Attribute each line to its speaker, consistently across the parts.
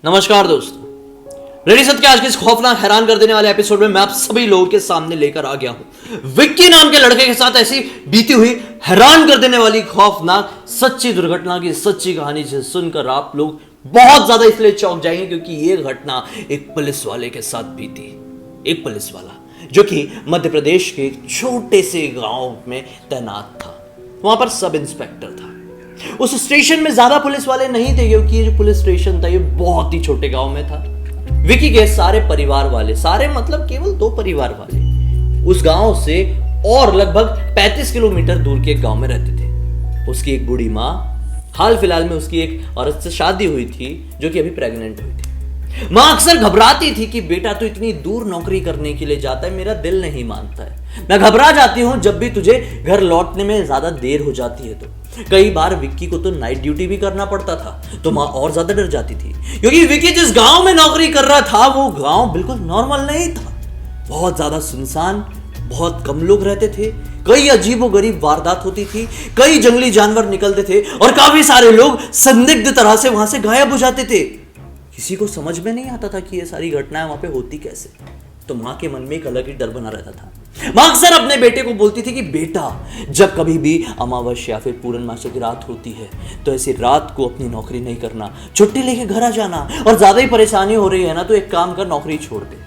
Speaker 1: नमस्कार दोस्तों, रेडी सत्य के आज के इस खौफनाक हैरान कर देने वाले एपिसोड में मैं आप सभी लोगों के सामने लेकर आ गया हूं विक्की नाम के लड़के के साथ ऐसी बीती हुई हैरान कर देने वाली खौफनाक सच्ची दुर्घटना की सच्ची कहानी जिसे सुनकर आप लोग बहुत ज्यादा इसलिए चौंक जाएंगे क्योंकि ये घटना एक पुलिस वाले के साथ बीती। एक पुलिस वाला जो कि मध्य प्रदेश के एक छोटे से गांव में तैनात था, वहां पर सब इंस्पेक्टर था। उस स्टेशन में ज्यादा पुलिस वाले नहीं थे क्योंकि ये जो पुलिस स्टेशन था ये बहुत ही छोटे गांव में था। विकी के सारे परिवार वाले, सारे मतलब केवल 2 परिवार वाले उस गांव से और लगभग 35 किलोमीटर दूर के एक गांव में रहते थे। उसकी एक बूढ़ी माँ, हाल फिलहाल में उसकी एक औरत से शादी हुई थी जो कि अभी प्रेग्नेंट हुई थी। माँ अक्सर घबराती थी कि बेटा तो इतनी दूर नौकरी करने के लिए जाता है, मेरा दिल नहीं मानता है, मैं घबरा जाती हूं जब भी तुझे घर लौटने में ज्यादा देर हो जाती है। तो कई बार विक्की को तो नाइट ड्यूटी भी करना पड़ता था, तो माँ और ज्यादा डर जाती थी क्योंकि विक्की जिस गांव में नौकरी कर रहा था वो गांव बिल्कुल नॉर्मल नहीं था। बहुत ज्यादा सुनसान, बहुत कम लोग रहते थे, कई अजीबोगरीब वारदात होती थी, कई जंगली जानवर निकलते थे और काफी सारे लोग संदिग्ध तरह से वहां से गायब हो जाते थे। किसी को समझ में नहीं आता था कि ये सारी घटनाएं वहां पे होती कैसे। तो माँ के मन में एक अलग ही डर बना रहता था। माँ अक्सर अपने बेटे को बोलती थी कि बेटा, जब कभी भी अमावस्या या फिर पूर्णमासी की रात होती है तो ऐसी रात को अपनी नौकरी नहीं करना, छुट्टी लेके घर आ जाना, और ज्यादा ही परेशानी हो रही है ना तो एक काम कर, नौकरी छोड़ दे,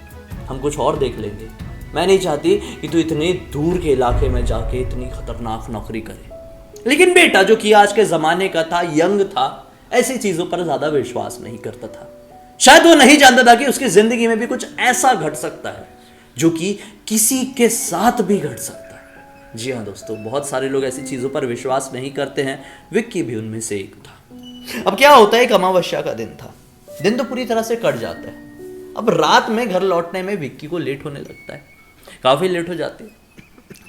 Speaker 1: हम कुछ और देख लेंगे। मैं नहीं चाहती कि तू इतने दूर के इलाके में जाके इतनी खतरनाक नौकरी करे। लेकिन बेटा जो कि आज के जमाने का था, यंग था, ऐसी चीजों पर ज्यादा विश्वास नहीं करता था। शायद वो नहीं जानता था कि उसकी जिंदगी में भी कुछ ऐसा घट सकता है जो कि किसी के साथ भी घट सकता है। जी हाँ दोस्तों, बहुत सारे लोग ऐसी चीजों पर विश्वास नहीं करते हैं, विक्की भी उनमें से एक था। अब क्या होता है, एक अमावस्या का दिन था, दिन तो पूरी तरह से कट जाता है। अब रात में घर लौटने में विक्की को लेट होने लगता है, काफी लेट हो जाती है।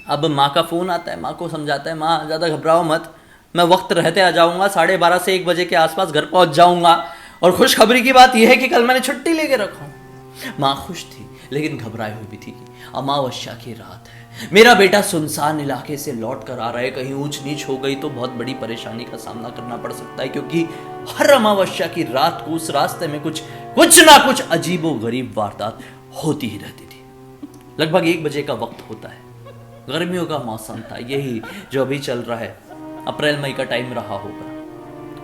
Speaker 1: अब माँ का फोन आता है, माँ को समझाता है, माँ ज्यादा घबराओ मत, मैं वक्त रहते आ जाऊंगा, 12:30 से 1 बजे के आसपास घर पहुंच जाऊंगा, और खुशखबरी की बात यह है कि कल मैंने छुट्टी लेके रखा हूं। माँ खुश थी लेकिन घबराई हुई भी थी। अमावस्या की रात है, मेरा बेटा सुनसान इलाके से लौट कर आ रहा है, कहीं ऊंच नीच हो गई तो बहुत बड़ी परेशानी का सामना करना पड़ सकता है क्योंकि हर अमावस्या की रात को उस रास्ते में कुछ ना कुछ अजीबो गरीब वारदात होती ही रहती थी। लगभग 1 बजे का वक्त होता है, गर्मियों का मौसम था, यही जो अभी चल रहा है, अप्रैल मई का टाइम रहा होगा।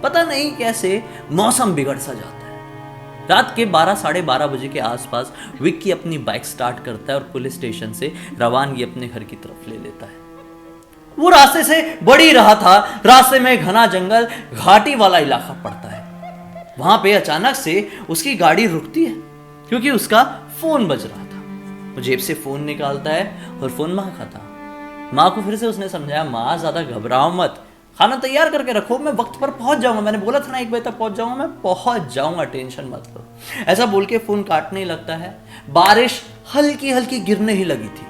Speaker 1: पता नहीं कैसे मौसम बिगड़ सा जाता है। रात के 12 साढ़े 12 बजे के आसपास विक्की अपनी बाइक स्टार्ट करता है और पुलिस स्टेशन से रवानगी अपने घर की तरफ ले लेता है। वो रास्ते से बढ़ ही रहा था, रास्ते में घना जंगल, घाटी वाला इलाका पड़ता है। वहां पे अचानक से उसकी गाड़ी रुकती है क्योंकि उसका फोन बज रहा था। वो जेब से फोन निकालता है और फोन माँ का था। माँ को फिर से उसने समझाया, माँ ज्यादा घबराओ मत, खाना तैयार करके रखो, मैं वक्त पर पहुंच जाऊंगा, मैंने बोला था ना 1 बजे तक पहुंच जाऊंगा, मैं पहुंच जाऊंगा, टेंशन मत लो। ऐसा बोल के फोन काटने लगता है। बारिश हल्की हल्की गिरने ही लगी थी।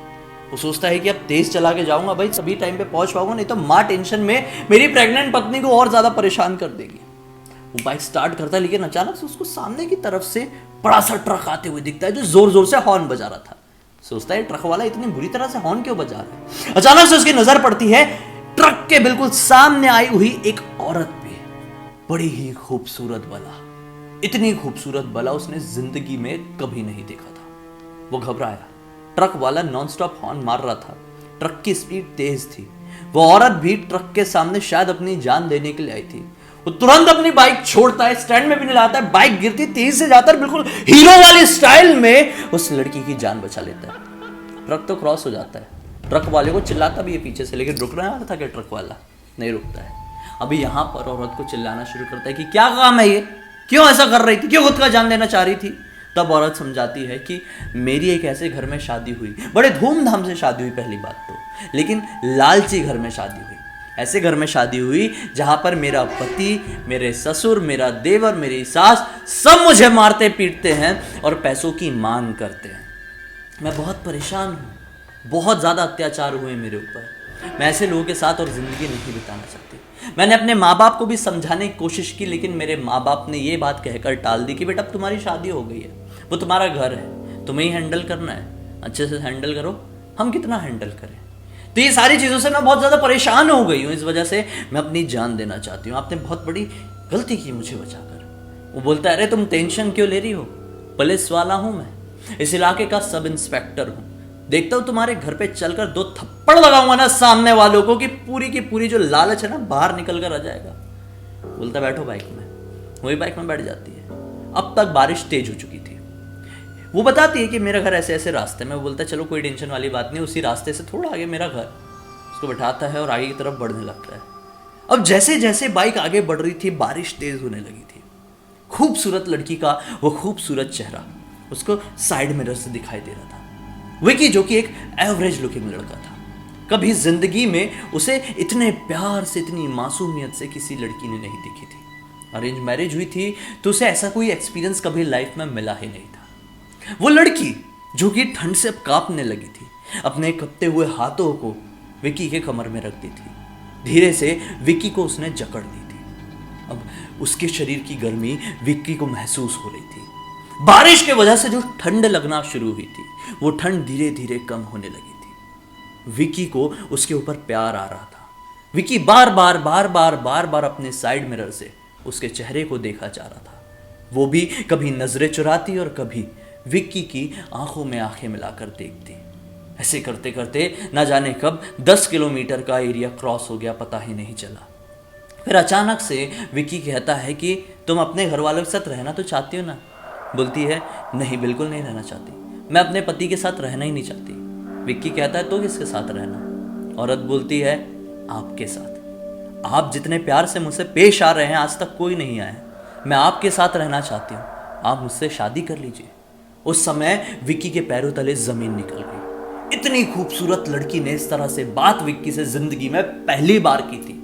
Speaker 1: वो सोचता है कि अब तेज चला के जाऊंगा भाई, सभी टाइम पे पहुंच पाऊंगा, नहीं तो माँ टेंशन में मेरी प्रेग्नेंट पत्नी को और ज्यादा परेशान कर देगी। वो बाइक स्टार्ट करता है लेकिन अचानक से उसको सामने की तरफ से बड़ा सा ट्रक आते हुए दिखता है जो जोर जोर से हॉर्न बजा रहा था। सोचता है ट्रक वाला इतनी बुरी तरह से हॉर्न क्यों बजा रहा है। अचानक से उसकी नजर पड़ती है ट्रक के बिल्कुल सामने आई हुई एक औरत पे, बड़ी ही खूबसूरत बला, इतनी खूबसूरत बला उसने जिंदगी में कभी नहीं देखा था। वो घबराया, ट्रक वाला नॉनस्टॉप हॉर्न मार रहा था, ट्रक की स्पीड तेज थी। वो औरत भी ट्रक के सामने शायद अपनी जान देने के लिए आई थी। वो तुरंत अपनी बाइक छोड़ता है, स्टैंड में भी नहीं लाता है, बाइक गिरती तेज से जाता है, बिल्कुल हीरो वाली स्टाइल में उस लड़की की जान बचा लेता है। ट्रक तो क्रॉस हो जाता है, ट्रक वाले को चिल्लाता भी है पीछे से, लेकिन रुकना वाला था कि ट्रक वाला नहीं रुकता है। अभी यहां पर औरत को चिल्लाना शुरू करता है कि क्या काम है ये, क्यों ऐसा कर रही थी, क्यों खुद का जान देना चाह रही थी। तब औरत समझाती है कि मेरी एक ऐसे घर में शादी हुई, बड़े धूमधाम से शादी हुई पहली बात तो, लेकिन लालची घर में शादी हुई। ऐसे घर में शादी हुई जहां पर मेरा पति, मेरे ससुर, मेरा देवर, मेरी सास सब मुझे मारते पीटते हैं और पैसों की मांग करते हैं। मैं बहुत परेशान हूं, बहुत ज़्यादा अत्याचार हुए मेरे ऊपर, मैं ऐसे लोगों के साथ और ज़िंदगी नहीं बिताना चाहती। मैंने अपने माँ बाप को भी समझाने की कोशिश की लेकिन मेरे माँ बाप ने ये बात कहकर टाल दी कि बेटा अब तुम्हारी शादी हो गई है, वो तुम्हारा घर है, तुम्हें ही हैंडल करना है, अच्छे से हैंडल करो, हम कितना हैंडल करें। तो ये सारी चीज़ों से मैं बहुत ज़्यादा परेशान हो गई हूँ, इस वजह से मैं अपनी जान देना चाहती हूँ। आपने बहुत बड़ी गलती की मुझे बचाकर, वो बोलता है, अरे तुम टेंशन क्यों ले रही हो, पुलिस वाला हूं मैं, इस इलाके का सब इंस्पेक्टर हूं, देखता हूं तुम्हारे घर पे चलकर 2 थप्पड़ लगाऊंगा ना सामने वालों को कि पूरी जो लालच है ना बाहर निकल कर आ जाएगा। बोलता बैठो बाइक में, वही बाइक में बैठ जाती है। अब तक बारिश तेज हो चुकी थी। वो बताती है कि मेरा घर ऐसे ऐसे रास्ते में। वो बोलता है चलो कोई टेंशन वाली बात नहीं, उसी रास्ते से थोड़ा आगे मेरा घर। उसको बैठाता है और आगे की तरफ बढ़ने लगता है। अब जैसे जैसे बाइक आगे बढ़ रही थी बारिश तेज होने लगी थी। खूबसूरत लड़की का वो खूबसूरत चेहरा उसको साइड मिरर से दिखाई दे रहा था। विकी जो कि एक एवरेज लुकिंग लड़का था, कभी जिंदगी में उसे इतने प्यार से इतनी मासूमियत से किसी लड़की ने नहीं देखी थी। अरेंज मैरिज हुई थी तो उसे ऐसा कोई एक्सपीरियंस कभी लाइफ में मिला ही नहीं था। वो लड़की जो कि ठंड से कांपने लगी थी, अपने कपते हुए हाथों को विकी के कमर में रखती थी। धीरे से विकी को उसने जकड़ ली थी। अब उसके शरीर की गर्मी विक्की को महसूस हो रही थी। बारिश की वजह से जो ठंड लगना शुरू हुई थी वो ठंड धीरे धीरे कम होने लगी थी। विक्की को उसके ऊपर प्यार आ रहा था। विक्की बार बार अपने साइड मिरर से उसके चेहरे को देखा जा रहा था। वो भी कभी नजरें चुराती और कभी विक्की की आंखों में आंखें मिलाकर देखती। ऐसे करते करते ना जाने कब 10 किलोमीटर का एरिया क्रॉस हो गया, पता ही नहीं चला। फिर अचानक से विक्की कहता है कि तुम अपने घर वालों के साथ रहना तो चाहती हो ना? बोलती है नहीं, बिल्कुल नहीं रहना चाहती, मैं अपने पति के साथ रहना ही नहीं चाहती। विक्की कहता है तो किसके साथ रहना? औरत बोलती है आपके साथ। आप जितने प्यार से मुझसे पेश आ रहे हैं आज तक कोई नहीं आया, मैं आपके साथ रहना चाहती हूँ, आप मुझसे शादी कर लीजिए। उस समय विक्की के पैरों तले जमीन निकल गई। इतनी खूबसूरत लड़की ने इस तरह से बात विक्की से जिंदगी में पहली बार की थी।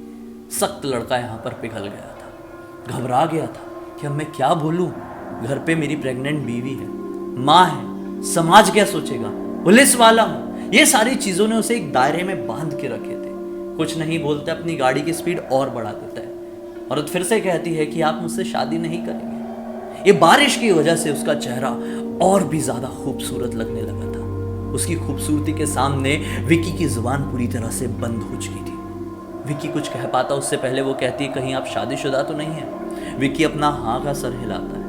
Speaker 1: सख्त लड़का यहाँ पर पिघल गया था, घबरा गया था कि अब मैं क्या बोलूं। घर पे मेरी प्रेग्नेंट बीवी है, माँ है, समाज क्या सोचेगा, पुलिस वाला हूं। ये सारी चीजों ने उसे एक दायरे में बांध के रखे थे। कुछ नहीं बोलते अपनी गाड़ी की स्पीड और बढ़ा देता है। औरत फिर से कहती है कि आप मुझसे शादी नहीं करेंगे। ये बारिश की वजह से उसका चेहरा और भी ज्यादा खूबसूरत लगने लगा था। उसकी खूबसूरती के सामने विक्की की जुबान पूरी तरह से बंद हो चुकी थी। विक्की कुछ कह पाता उससे पहले वो कहती है कहीं आप शादीशुदा तो नहीं है? विक्की अपना हाँ का सर हिलाता है।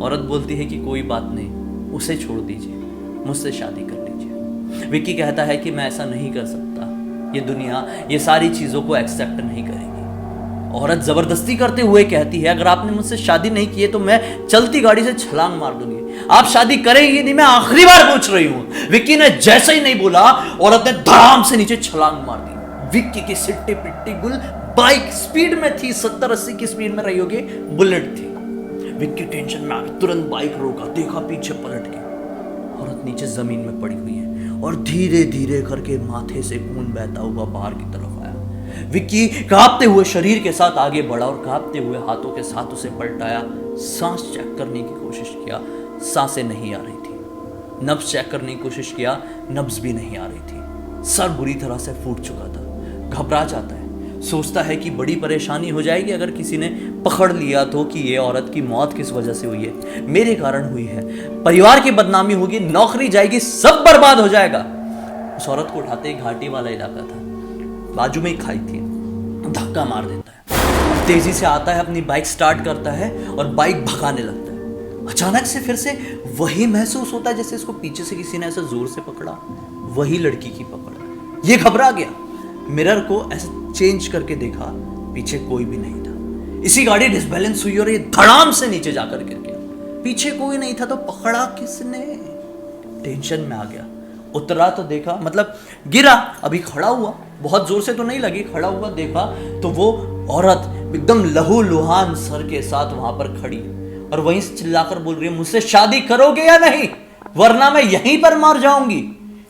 Speaker 1: औरत बोलती है कि कोई बात नहीं, उसे छोड़ दीजिए, मुझसे शादी कर लीजिए। विक्की कहता है कि मैं ऐसा नहीं कर सकता, ये दुनिया ये सारी चीजों को एक्सेप्ट नहीं करेगी। औरत जबरदस्ती करते हुए कहती है अगर आपने मुझसे शादी नहीं की है तो मैं चलती गाड़ी से छलांग मार दूंगी। आप शादी करेंगी नहीं, मैं आखिरी बार पूछ रही हूं। विक्की ने जैसे ही नहीं बोला औरत ने धड़ाम से नीचे छलांग मार दी। विक्की की सिट्टी पिट्टी गुल बाइक स्पीड में थी, 70-80 की स्पीड में रही होगी, बुलेट थी। विक्की टेंशन में आके तुरंत बाइक रोका, देखा पीछे पलट के औरत नीचे जमीन में पड़ी हुई है और धीरे धीरे करके माथे से खून बहता हुआ बाहर की तरफ आया। विक्की कांपते हुए शरीर के साथ आगे बढ़ा और कांपते हुए हाथों के साथ उसे पलटाया। सांस चेक करने की कोशिश किया, सांसें नहीं आ रही थी। नब्ज चेक करने की कोशिश किया, नब्ज भी नहीं आ रही थी। सर बुरी तरह से फूट चुका था। घबरा जाता है, सोचता है कि बड़ी परेशानी हो जाएगी अगर किसी ने पकड़ लिया तो कि ये औरत की मौत किस वजह से हुई है, मेरे कारण हुई है, परिवार की बदनामी होगी, नौकरी जाएगी, सब बर्बाद हो जाएगा। उस औरत को उठाते ही घाटी वाला इलाका था, बाजू में ही खाई थी, धक्का मार देता है। तेजी से आता है, अपनी बाइक स्टार्ट करता है और बाइक भगाने लगता है। अचानक से फिर से वही महसूस होता है जैसे इसको पीछे से किसी ने ऐसे जोर से पकड़ा, वही लड़की की पकड़। ये घबरा गया, मिरर को ऐसे चेंज करके देखा, पीछे कोई भी नहीं था। इसी गाड़ी डिसबैलेंस हुई और ये धड़ाम से नीचे जाकर गिर गया। पीछे कोई नहीं था तो पकड़ा किसने? टेंशन में आ गया, उतरा तो देखा, मतलब गिरा, अभी खड़ा हुआ, बहुत जोर से तो नहीं लगी, खड़ा हुआ देखा तो वो औरत एकदम लहू लुहान सर के साथ वहां पर खड़ी और वहीं से चिल्लाकर बोल रही है मुझसे शादी करोगे या नहीं, वरना मैं यहीं पर मर जाऊंगी।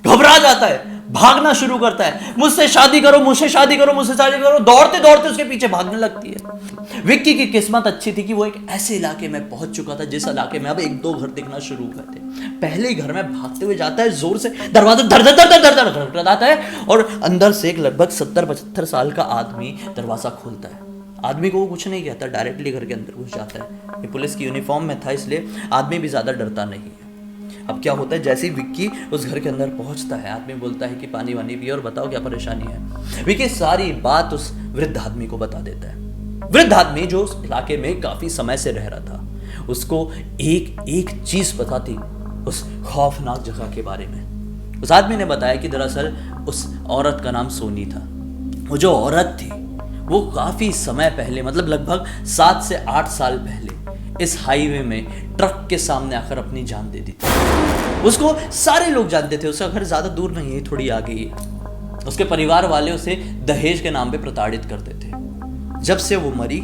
Speaker 1: घबरा जाता है, भागना शुरू करता है, मुझसे शादी करो, मुझसे शादी करो, मुझसे शादी करो। दौड़ते दौड़ते उसके पीछे भागने लगती है। विक्की की किस्मत अच्छी थी कि वो एक ऐसे इलाके में पहुंच चुका था जिस इलाके में अब 1-2 घर दिखना शुरू करते। पहले ही घर में भागते हुए जाता है, जोर से दरवाजा धड़ धड़ धड़ धड़ धड़ खटखटाता है और अंदर से एक लगभग 70-75 साल का आदमी दरवाजा खोलता है। आदमी को वो कुछ नहीं कहता, डायरेक्टली घर के अंदर घुस जाता है। ये पुलिस की यूनिफॉर्म में था इसलिए आदमी भी ज्यादा डरता नहीं है। अब क्या होता है, जैसे ही विक्की उस घर के अंदर पहुंचता है, आदमी बोलता है कि पानी वानी पिए और बताओ क्या परेशानी है। विक्की सारी बात उस वृद्ध आदमी को बता देता है। वृद्ध आदमी जो उस इलाके में काफी समय से रह रहा था, उसको एक एक चीज पता थी उस खौफनाक जगह के बारे में। उस आदमी ने बताया कि दरअसल उस औरत का नाम सोनी था। वो जो औरत थी वो काफी समय पहले, मतलब लगभग 7 से 8 साल पहले इस हाईवे में ट्रक के सामने आकर अपनी जान दे दी थी। उसको सारे लोग जानते थे, उसका घर ज्यादा दूर नहीं है, थोड़ी आगे ही है। उसके परिवार वाले उसे दहेज के नाम पे प्रताड़ित करते थे। जब से वो मरी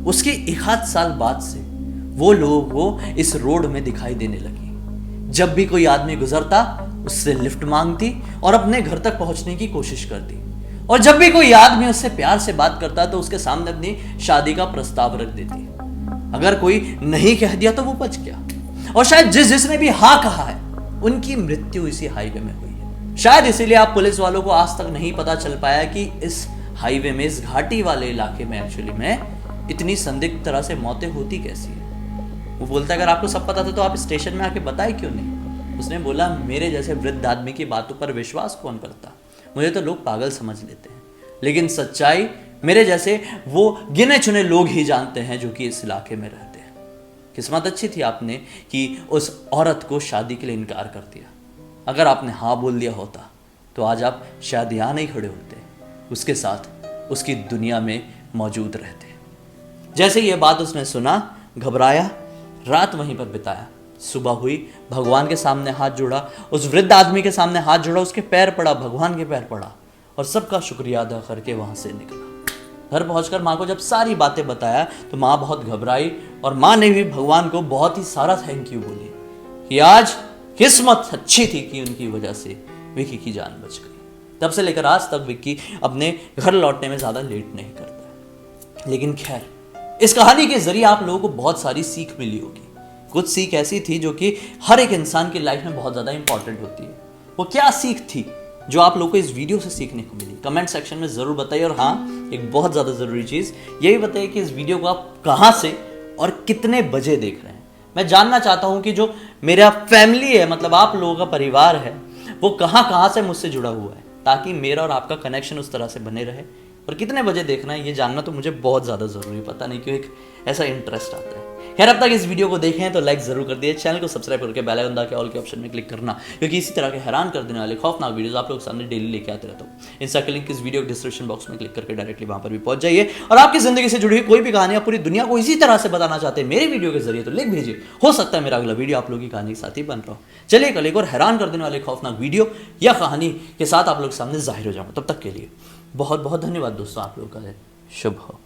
Speaker 1: उसके 1 साल बाद से वो लोगों को इस रोड में दिखाई देने लगी। जब भी कोई आदमी गुजरता उससे लिफ्ट मांगती और अपने घर तक पहुंचने की कोशिश करती, और जब भी कोई आदमी उससे प्यार से बात करता तो उसके सामने अपनी शादी का प्रस्ताव रख देती। अगर कोई नहीं कह दिया तो वो बच गया। और शायद जिसने भी हाँ कहा है उनकी मृत्यु इसी हाईवे में हुई है। शायद इसीलिए आप पुलिस वालों को आज तक नहीं पता चल पाया कि इस हाईवे में, इस घाटी वाले इलाके में एक्चुअली में इतनी संदिग्ध तरह से मौतें होती कैसी है। वो बोलता है अगर आपको सब पता था तो आप स्टेशन में आके बताए क्यों नहीं। उसने बोला मेरे जैसे वृद्ध आदमी की बातों पर विश्वास कौन करता, मुझे तो लोग पागल समझ लेते हैं, लेकिन सच्चाई मेरे जैसे वो गिने चुने लोग ही जानते हैं जो कि इस इलाके में रहते हैं। किस्मत अच्छी थी आपने कि उस औरत को शादी के लिए इनकार कर दिया। अगर आपने हाँ बोल दिया होता तो आज आप शायद यहाँ नहीं खड़े होते, उसके साथ उसकी दुनिया में मौजूद रहते। जैसे ये बात उसने सुना, घबराया, रात वहीं पर बिताया। सुबह हुई, भगवान के सामने हाथ जोड़ा, उस वृद्ध आदमी के सामने हाथ जोड़ा, उसके पैर पड़ा, भगवान के पैर पड़ा और सबका शुक्रिया अदा करके वहां से निकला। घर पहुंचकर माँ को जब सारी बातें बताया तो माँ बहुत घबराई और माँ ने भी भगवान को बहुत ही सारा थैंक यू बोली कि आज किस्मत अच्छी थी कि उनकी वजह से विक्की की जान बच गई। तब से लेकर आज तक विक्की अपने घर लौटने में ज़्यादा लेट नहीं करता। लेकिन खैर, इस कहानी के जरिए आप लोगों को बहुत सारी सीख मिली होगी। कुछ सीख ऐसी थी जो कि हर एक इंसान की लाइफ में बहुत ज़्यादा इंपॉर्टेंट होती है। वो क्या सीख थी जो आप लोगों को इस वीडियो से सीखने को मिली, कमेंट सेक्शन में ज़रूर बताइए। और हाँ, एक बहुत ज़्यादा ज़रूरी चीज़ ये भी बताइए कि इस वीडियो को आप कहाँ से और कितने बजे देख रहे हैं। मैं जानना चाहता हूँ कि जो मेरा फैमिली है, मतलब आप लोगों का परिवार है, वो कहाँ कहाँ से मुझसे जुड़ा हुआ है, ताकि मेरा और आपका कनेक्शन उस तरह से बने रहे। और कितने बजे देखना है ये जानना तो मुझे बहुत ज़्यादा ज़रूरी है, पता नहीं क्यों एक ऐसा इंटरेस्ट आता है। खैर, अब तक इस वीडियो को देखें हैं तो लाइक जरूर कर दिए, चैनल को सब्सक्राइब करके बेल आइकन दबा के ऑल के ऑप्शन में क्लिक करना, क्योंकि इसी तरह के हैरान कर देने वाले खौफनाक वीडियोस आप लोग सामने डेली लेके आते रहता हूँ। इंस्टा के लिंक इस वीडियो के डिस्क्रिप्शन बॉक्स में क्लिक करके डायरेक्टली वहां पर भी पहुंच जाइए। और आपकी जिंदगी से जुड़ी हुई कोई भी कहानी आप पूरी दुनिया को इसी तरह से बताना चाहते हैं मेरे वीडियो के जरिए तो लिख भेजिए, हो सकता है मेरा अगला वीडियो आप लोगों की कहानी के साथ ही बन रहा हो। चलिए कल एक और हैरान कर देने वाले खौफनाक वीडियो या कहानी के साथ आप लोग सामने जाहिर हो जाऊंगा। तब तक के लिए बहुत बहुत धन्यवाद दोस्तों, आप लोगों का शुभ हो।